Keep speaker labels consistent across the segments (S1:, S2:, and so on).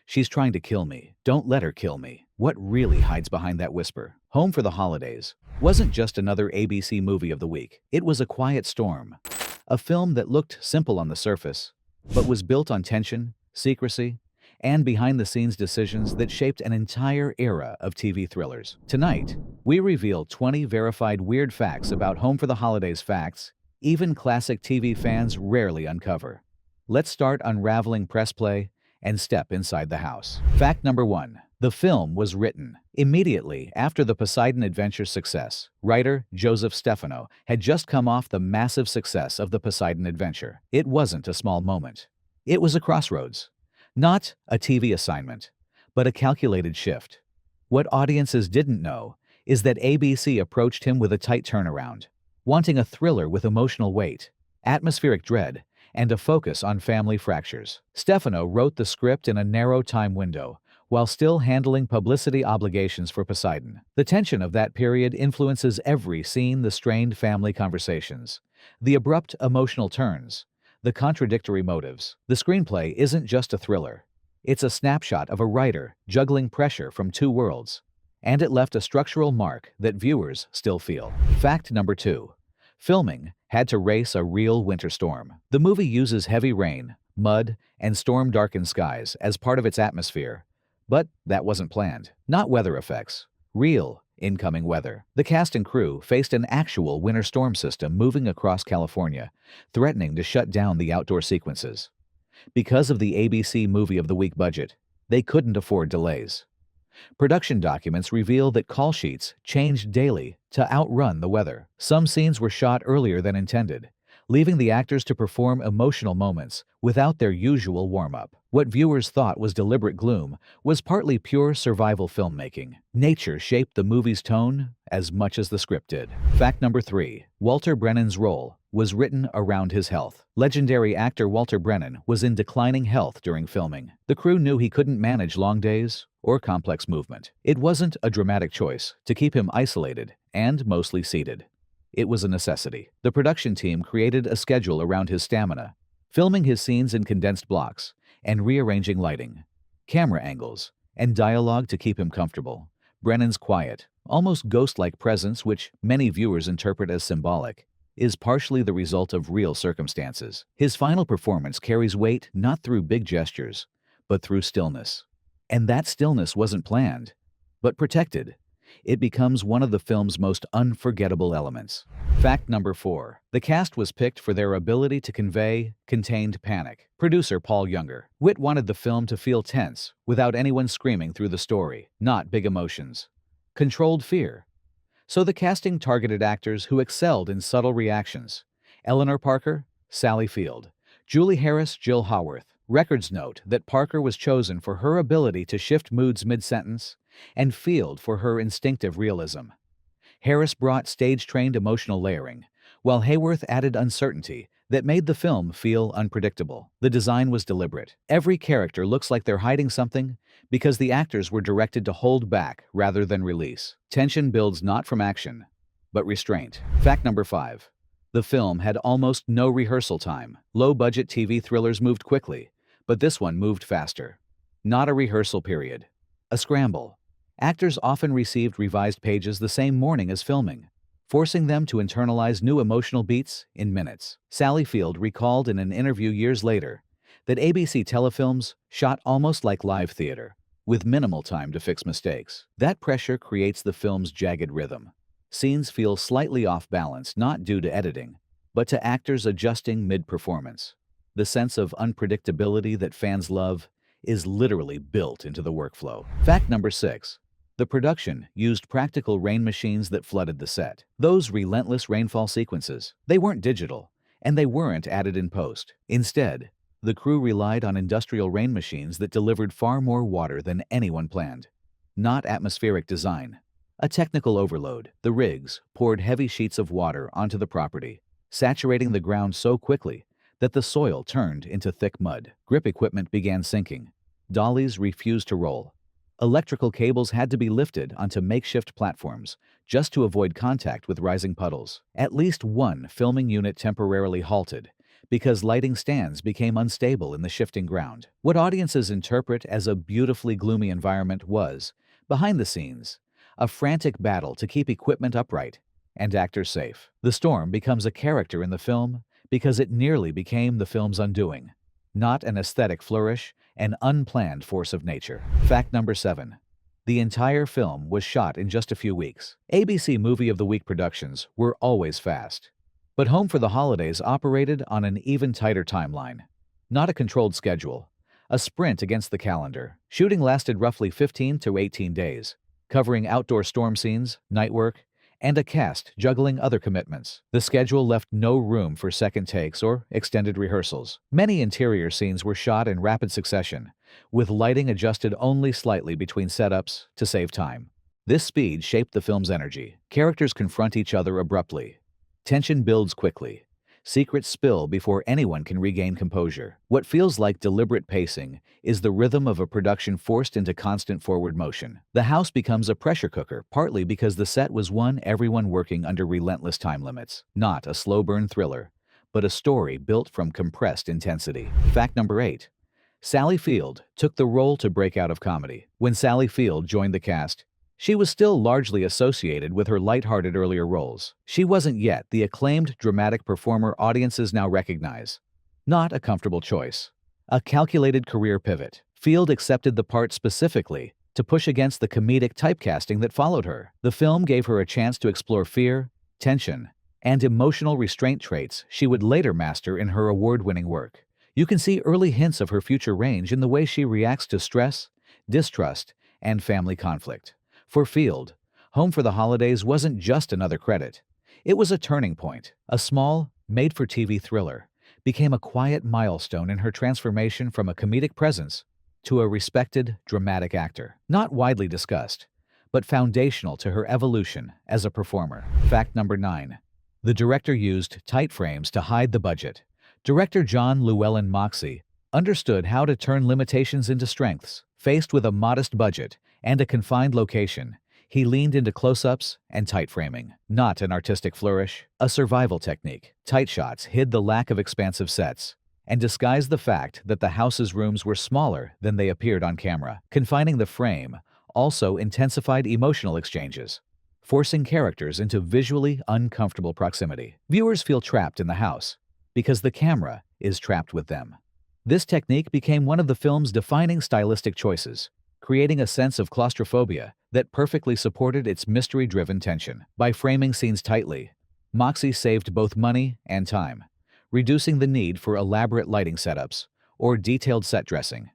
S1: She's trying to kill me. Don't let her kill me. What really hides behind that whisper? Home for the Holidays wasn't just another ABC movie of the week. It was A Quiet Storm, a film that looked simple on the surface, but was built on tension, secrecy, and behind-the-scenes decisions that shaped an entire era of TV thrillers. Tonight, we reveal 20 verified weird facts about Home for the Holidays facts even classic TV fans rarely uncover. Let's start unraveling press play and step inside the house. Fact number 1. The film was written immediately after the Poseidon Adventure's success. Writer Joseph Stefano had just come off the massive success of the Poseidon Adventure. It wasn't a small moment. It was a crossroads. Not a TV assignment, but a calculated shift. What audiences didn't know is that ABC approached him with a tight turnaround, wanting a thriller with emotional weight, atmospheric dread, and a focus on family fractures. Stefano wrote the script in a narrow time window, while still handling publicity obligations for Poseidon. The tension of that period influences every scene: the strained family conversations, the abrupt emotional turns, the contradictory motives. The screenplay isn't just a thriller. It's a snapshot of a writer juggling pressure from two worlds, and it left a structural mark that viewers still feel. Fact number 2. Filming had to race a real winter storm. The movie uses heavy rain, mud, and storm-darkened skies as part of its atmosphere, but that wasn't planned. Not weather effects, real incoming weather. The cast and crew faced an actual winter storm system moving across California, threatening to shut down the outdoor sequences. Because of the ABC Movie of the Week budget, they couldn't afford delays. Production documents reveal that call sheets changed daily to outrun the weather. Some scenes were shot earlier than intended, leaving the actors to perform emotional moments without their usual warm-up. What viewers thought was deliberate gloom was partly pure survival filmmaking. Nature shaped the movie's tone as much as the script did. Fact number 3. Walter Brennan's role was written around his health. Legendary actor Walter Brennan was in declining health during filming. The crew knew he couldn't manage long days or complex movement. It wasn't a dramatic choice to keep him isolated and mostly seated. It was a necessity. The production team created a schedule around his stamina, filming his scenes in condensed blocks and rearranging lighting, camera angles, and dialogue to keep him comfortable. Brennan's quiet, almost ghost-like presence, which many viewers interpret as symbolic, is partially the result of real circumstances. His final performance carries weight not through big gestures, but through stillness. And that stillness wasn't planned, but protected. It becomes one of the film's most unforgettable elements. Fact number 4. The cast was picked for their ability to convey contained panic. Producer Paul Younger. Witt wanted the film to feel tense without anyone screaming through the story, not big emotions. Controlled fear. So the casting targeted actors who excelled in subtle reactions. Eleanor Parker, Sally Field. Julie Harris, Jill Haworth. Records note that Parker was chosen for her ability to shift moods mid-sentence, and Field for her instinctive realism. Harris brought stage-trained emotional layering, while Haworth added uncertainty that made the film feel unpredictable. The design was deliberate. Every character looks like they're hiding something because the actors were directed to hold back rather than release. Tension builds not from action, but restraint. Fact number 5. The film had almost no rehearsal time. Low-budget TV thrillers moved quickly, but this one moved faster. Not a rehearsal period. A scramble. Actors often received revised pages the same morning as filming, forcing them to internalize new emotional beats in minutes. Sally Field recalled in an interview years later that ABC telefilms shot almost like live theater, with minimal time to fix mistakes. That pressure creates the film's jagged rhythm. Scenes feel slightly off balance, not due to editing, but to actors adjusting mid-performance. The sense of unpredictability that fans love is literally built into the workflow. Fact number 6. The production used practical rain machines that flooded the set. Those relentless rainfall sequences, they weren't digital, and they weren't added in post. Instead, the crew relied on industrial rain machines that delivered far more water than anyone planned. Not atmospheric design. A technical overload. The rigs poured heavy sheets of water onto the property, saturating the ground so quickly that the soil turned into thick mud. Grip equipment began sinking. Dollies refused to roll. Electrical cables had to be lifted onto makeshift platforms just to avoid contact with rising puddles. At least one filming unit temporarily halted because lighting stands became unstable in the shifting ground. What audiences interpret as a beautifully gloomy environment was, behind the scenes, a frantic battle to keep equipment upright and actors safe. The storm becomes a character in the film because it nearly became the film's undoing. Not an aesthetic flourish, an unplanned force of nature. Fact number 7. The entire film was shot in just a few weeks. ABC Movie of the Week productions were always fast. But Home for the Holidays operated on an even tighter timeline. Not a controlled schedule, a sprint against the calendar. Shooting lasted roughly 15 to 18 days, covering outdoor storm scenes, night work, and a cast juggling other commitments. The schedule left no room for second takes or extended rehearsals. Many interior scenes were shot in rapid succession, with lighting adjusted only slightly between setups to save time. This speed shaped the film's energy. Characters confront each other abruptly. Tension builds quickly. Secrets spill before anyone can regain composure. What feels like deliberate pacing is the rhythm of a production forced into constant forward motion. The house becomes a pressure cooker, partly because the set was everyone working under relentless time limits. Not a slow burn thriller, but a story built from compressed intensity. Fact number 8. Sally Field took the role to break out of comedy. When Sally Field joined the cast, she was still largely associated with her lighthearted earlier roles. She wasn't yet the acclaimed dramatic performer audiences now recognize. Not a comfortable choice. A calculated career pivot. Field accepted the part specifically to push against the comedic typecasting that followed her. The film gave her a chance to explore fear, tension, and emotional restraint traits she would later master in her award-winning work. You can see early hints of her future range in the way she reacts to stress, distrust, and family conflict. For Field, Home for the Holidays wasn't just another credit. It was a turning point. A small, made-for-TV thriller became a quiet milestone in her transformation from a comedic presence to a respected, dramatic actor. Not widely discussed, but foundational to her evolution as a performer. Fact number 9. The director used tight frames to hide the budget. Director John Llewellyn Moxey understood how to turn limitations into strengths. Faced with a modest budget and a confined location, he leaned into close-ups and tight framing. Not an artistic flourish, a survival technique. Tight shots hid the lack of expansive sets and disguised the fact that the house's rooms were smaller than they appeared on camera. Confining the frame also intensified emotional exchanges, forcing characters into visually uncomfortable proximity. Viewers feel trapped in the house because the camera is trapped with them. This technique became one of the film's defining stylistic choices, creating a sense of claustrophobia that perfectly supported its mystery-driven tension. By framing scenes tightly, Moxey saved both money and time, reducing the need for elaborate lighting setups or detailed set dressing.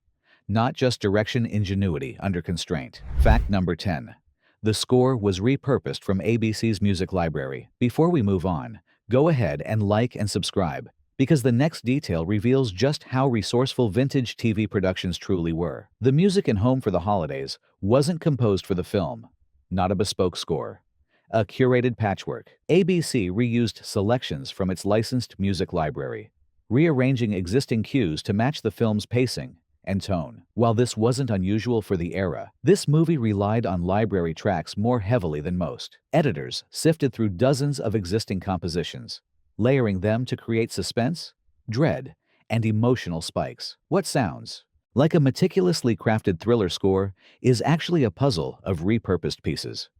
S1: Not just direction ingenuity under constraint. Fact number 10. The score was repurposed from ABC's music library. Before we move on, go ahead and like and subscribe, because the next detail reveals just how resourceful vintage TV productions truly were. The music in Home for the Holidays wasn't composed for the film, not a bespoke score. A curated patchwork. ABC reused selections from its licensed music library, rearranging existing cues to match the film's pacing and tone. While this wasn't unusual for the era, this movie relied on library tracks more heavily than most. Editors sifted through dozens of existing compositions, layering them to create suspense, dread, and emotional spikes. What sounds like a meticulously crafted thriller score is actually a puzzle of repurposed pieces.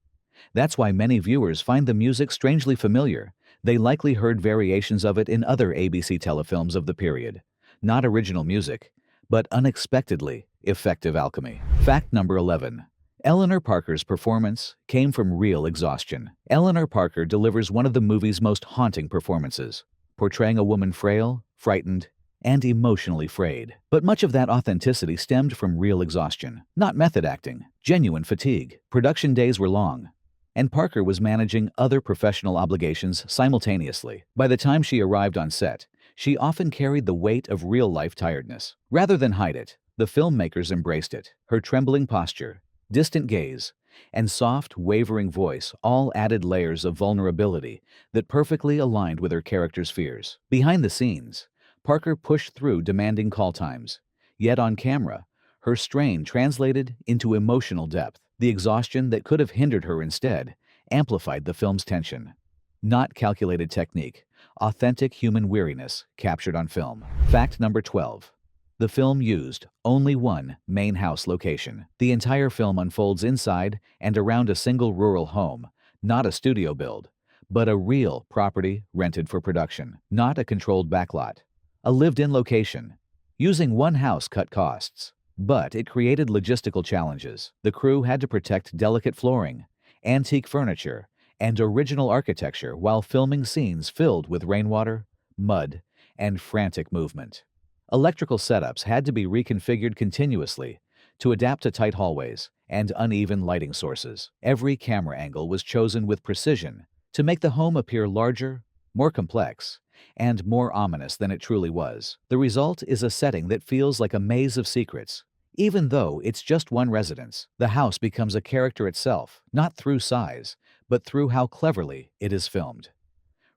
S1: That's why many viewers find the music strangely familiar. They likely heard variations of it in other ABC telefilms of the period. Not original music, but unexpectedly effective alchemy. Fact number 11. Eleanor Parker's performance came from real exhaustion. Eleanor Parker delivers one of the movie's most haunting performances, portraying a woman frail, frightened, and emotionally frayed. But much of that authenticity stemmed from real exhaustion, not method acting, genuine fatigue. Production days were long, and Parker was managing other professional obligations simultaneously. By the time she arrived on set, she often carried the weight of real-life tiredness. Rather than hide it, the filmmakers embraced it. Her trembling posture, distant gaze, and soft, wavering voice all added layers of vulnerability that perfectly aligned with her character's fears. Behind the scenes, Parker pushed through demanding call times, yet on camera, her strain translated into emotional depth. The exhaustion that could have hindered her instead amplified the film's tension. Not calculated technique. Authentic human weariness captured on film. Fact number 12. The film used only one main house location. The entire film unfolds inside and around a single rural home, not a studio build, but a real property rented for production, not a controlled backlot. A lived-in location. Using one house cut costs, but it created logistical challenges. The crew had to protect delicate flooring, antique furniture, and original architecture while filming scenes filled with rainwater, mud, and frantic movement. Electrical setups had to be reconfigured continuously to adapt to tight hallways and uneven lighting sources. Every camera angle was chosen with precision to make the home appear larger, more complex, and more ominous than it truly was. The result is a setting that feels like a maze of secrets. Even though it's just one residence, the house becomes a character itself, not through size, but through how cleverly it is filmed.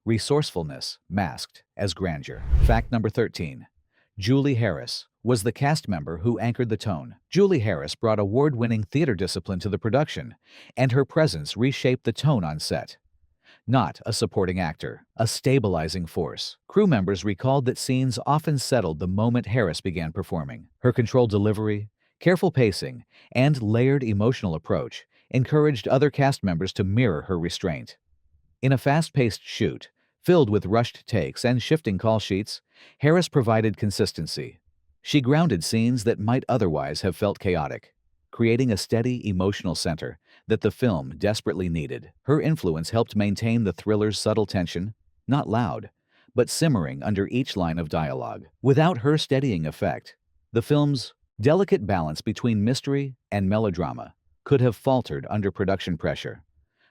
S1: Resourcefulness masked as grandeur. Fact number 13. Julie Harris was the cast member who anchored the tone. Julie Harris brought award-winning theater discipline to the production, and her presence reshaped the tone on set. Not a supporting actor, a stabilizing force. Crew members recalled that scenes often settled the moment Harris began performing. Her controlled delivery, careful pacing, and layered emotional approach encouraged other cast members to mirror her restraint. In a fast-paced shoot, filled with rushed takes and shifting call sheets, Harris provided consistency. She grounded scenes that might otherwise have felt chaotic, creating a steady emotional center that the film desperately needed. Her influence helped maintain the thriller's subtle tension, not loud, but simmering under each line of dialogue. Without her steadying effect, the film's delicate balance between mystery and melodrama could have faltered under production pressure.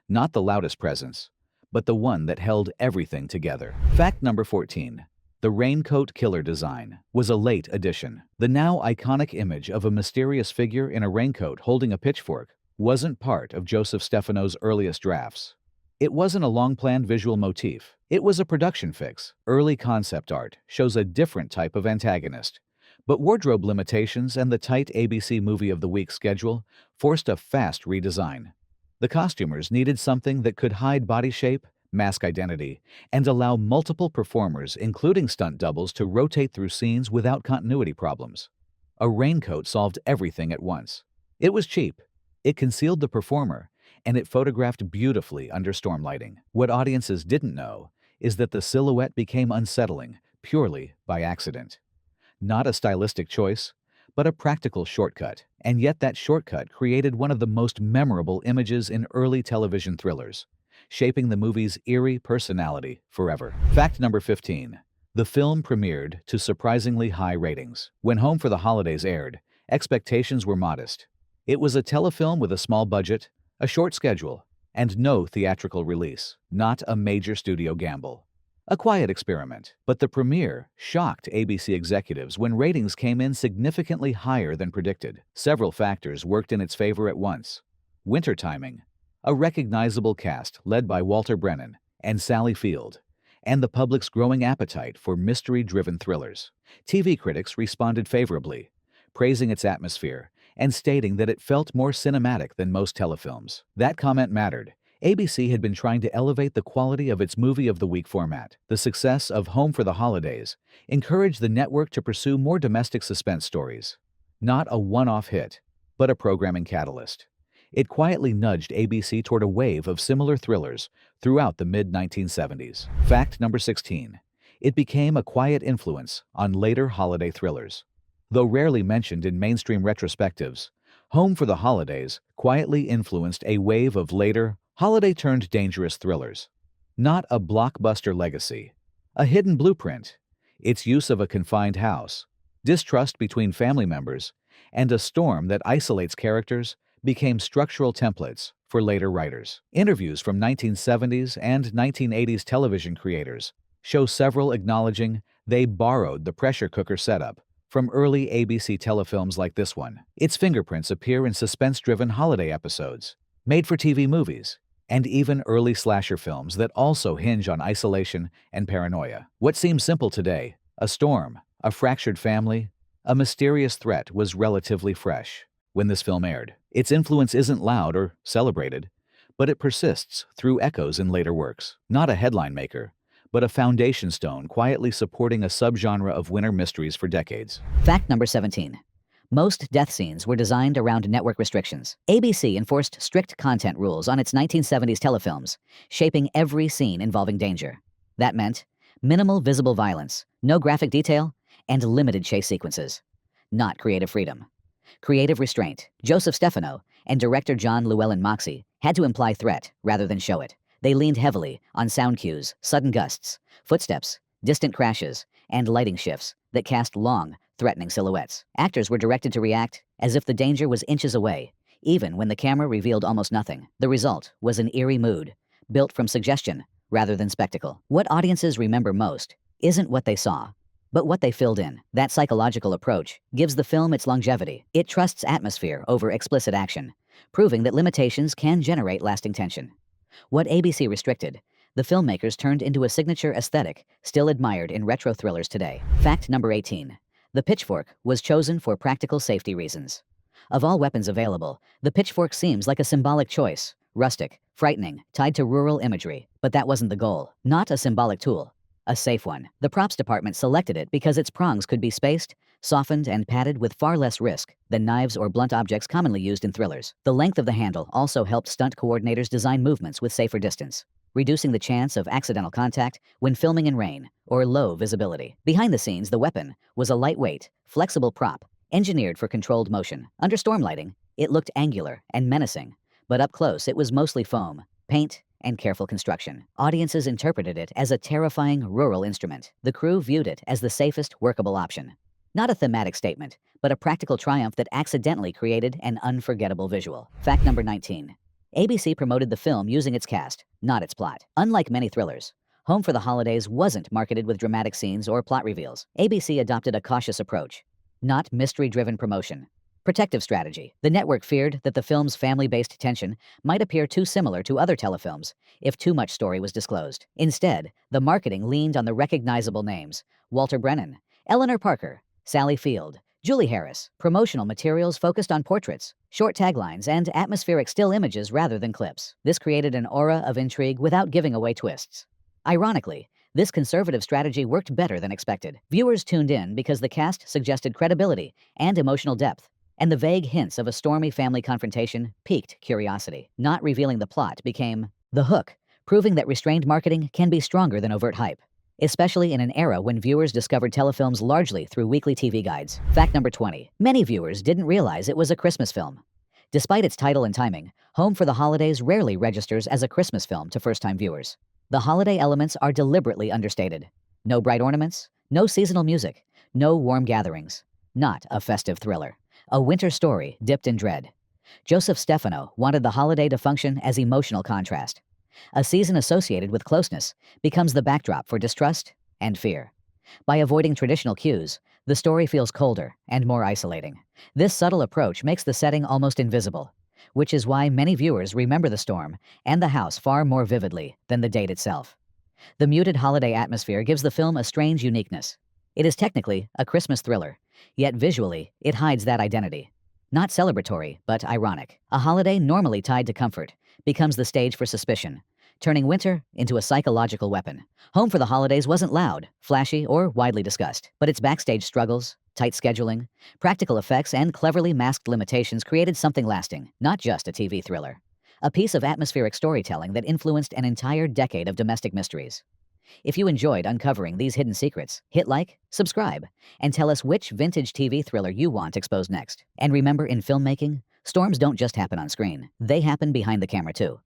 S1: Not the loudest presence, but the one that held everything together. Fact number 14. The raincoat killer design was a late addition. The now iconic image of a mysterious figure in a raincoat holding a pitchfork wasn't part of Joseph Stefano's earliest drafts. It wasn't a long-planned visual motif. It was a production fix. Early concept art shows a different type of antagonist, but wardrobe limitations and the tight ABC Movie of the Week schedule forced a fast redesign. The costumers needed something that could hide body shape, mask identity, and allow multiple performers, including stunt doubles, to rotate through scenes without continuity problems. A raincoat solved everything at once. It was cheap, it concealed the performer, and it photographed beautifully under storm lighting. What audiences didn't know is that the silhouette became unsettling purely by accident. Not a stylistic choice, but a practical shortcut. And yet that shortcut created one of the most memorable images in early television thrillers, shaping the movie's eerie personality forever. Fact number 15. The film premiered to surprisingly high ratings. When Home for the Holidays aired, expectations were modest. It was a telefilm with a small budget, a short schedule, and no theatrical release. Not a major studio gamble. A quiet experiment, but the premiere shocked ABC executives when ratings came in significantly higher than predicted. Several factors worked in its favor at once. Winter timing, a recognizable cast led by Walter Brennan and Sally Field, and the public's growing appetite for mystery-driven thrillers. TV critics responded favorably, praising its atmosphere and stating that it felt more cinematic than most telefilms. That comment mattered. ABC had been trying to elevate the quality of its Movie of the Week format. The success of Home for the Holidays encouraged the network to pursue more domestic suspense stories. Not a one-off hit, but a programming catalyst. It quietly nudged ABC toward a wave of similar thrillers throughout the mid-1970s. Fact number 16. It became a quiet influence on later holiday thrillers. Though rarely mentioned in mainstream retrospectives, Home for the Holidays quietly influenced a wave of later holiday-turned-dangerous thrillers. Not a blockbuster legacy, a hidden blueprint. Its use of a confined house, distrust between family members, and a storm that isolates characters became structural templates for later writers. Interviews from 1970s and 1980s television creators show several acknowledging they borrowed the pressure cooker setup from early ABC telefilms like this one. Its fingerprints appear in suspense-driven holiday episodes, made-for-TV movies, and even early slasher films that also hinge on isolation and paranoia. What seems simple today, a storm, a fractured family, a mysterious threat, was relatively fresh when this film aired. Its influence isn't loud or celebrated, but it persists through echoes in later works. Not a headline maker, but a foundation stone quietly supporting a subgenre of winter mysteries for decades.
S2: Fact number 17. Most death scenes were designed around network restrictions. ABC enforced strict content rules on its 1970s telefilms, shaping every scene involving danger. That meant minimal visible violence, no graphic detail, and limited chase sequences. Not creative freedom. Creative restraint. Joseph Stefano and director John Llewellyn Moxey had to imply threat rather than show it. They leaned heavily on sound cues, sudden gusts, footsteps, distant crashes, and lighting shifts that cast long, threatening silhouettes. Actors were directed to react as if the danger was inches away, even when the camera revealed almost nothing. The result was an eerie mood, built from suggestion rather than spectacle. What audiences remember most isn't what they saw, but what they filled in. That psychological approach gives the film its longevity. It trusts atmosphere over explicit action, proving that limitations can generate lasting tension. What ABC restricted, the filmmakers turned into a signature aesthetic still admired in retro thrillers today. Fact number 18. The pitchfork was chosen for practical safety reasons. Of all weapons available, the pitchfork seems like a symbolic choice. Rustic, frightening, tied to rural imagery. But that wasn't the goal. Not a symbolic tool. A safe one. The props department selected it because its prongs could be spaced, softened, and padded with far less risk than knives or blunt objects commonly used in thrillers. The length of the handle also helped stunt coordinators design movements with safer distance, reducing the chance of accidental contact when filming in rain or low visibility. Behind the scenes, the weapon was a lightweight, flexible prop engineered for controlled motion. Under storm lighting, it looked angular and menacing, but up close it was mostly foam, paint, and careful construction. Audiences interpreted it as a terrifying rural instrument. The crew viewed it as the safest workable option. Not a thematic statement, but a practical triumph that accidentally created an unforgettable visual. Fact number 19. ABC promoted the film using its cast, not its plot. Unlike many thrillers, Home for the Holidays wasn't marketed with dramatic scenes or plot reveals. ABC adopted a cautious approach, not mystery-driven promotion. Protective strategy. The network feared that the film's family-based tension might appear too similar to other telefilms if too much story was disclosed. Instead, the marketing leaned on the recognizable names: Walter Brennan, Eleanor Parker, Sally Field, Julie Harris. Promotional materials focused on portraits, short taglines, and atmospheric still images rather than clips. This created an aura of intrigue without giving away twists. Ironically, this conservative strategy worked better than expected. Viewers tuned in because the cast suggested credibility and emotional depth, and the vague hints of a stormy family confrontation piqued curiosity. Not revealing the plot became the hook, proving that restrained marketing can be stronger than overt hype, especially in an era when viewers discovered telefilms largely through weekly TV guides. Fact number 20. Many viewers didn't realize it was a Christmas film. Despite its title and timing, Home for the Holidays rarely registers as a Christmas film to first-time viewers. The holiday elements are deliberately understated. No bright ornaments, no seasonal music, no warm gatherings. Not a festive thriller. A winter story dipped in dread. Joseph Stefano wanted the holiday to function as emotional contrast. A season associated with closeness becomes the backdrop for distrust and fear. By avoiding traditional cues, the story feels colder and more isolating. This subtle approach makes the setting almost invisible, which is why many viewers remember the storm and the house far more vividly than the date itself. The muted holiday atmosphere gives the film a strange uniqueness. It is technically a Christmas thriller, yet visually, it hides that identity. Not celebratory, but ironic. A holiday normally tied to comfort becomes the stage for suspicion, turning winter into a psychological weapon. Home for the Holidays wasn't loud, flashy, or widely discussed, but its backstage struggles, tight scheduling, practical effects, and cleverly masked limitations created something lasting, not just a TV thriller. A piece of atmospheric storytelling that influenced an entire decade of domestic mysteries. If you enjoyed uncovering these hidden secrets, hit like, subscribe, and tell us which vintage TV thriller you want exposed next. And remember, in filmmaking, storms don't just happen on screen. They happen behind the camera too.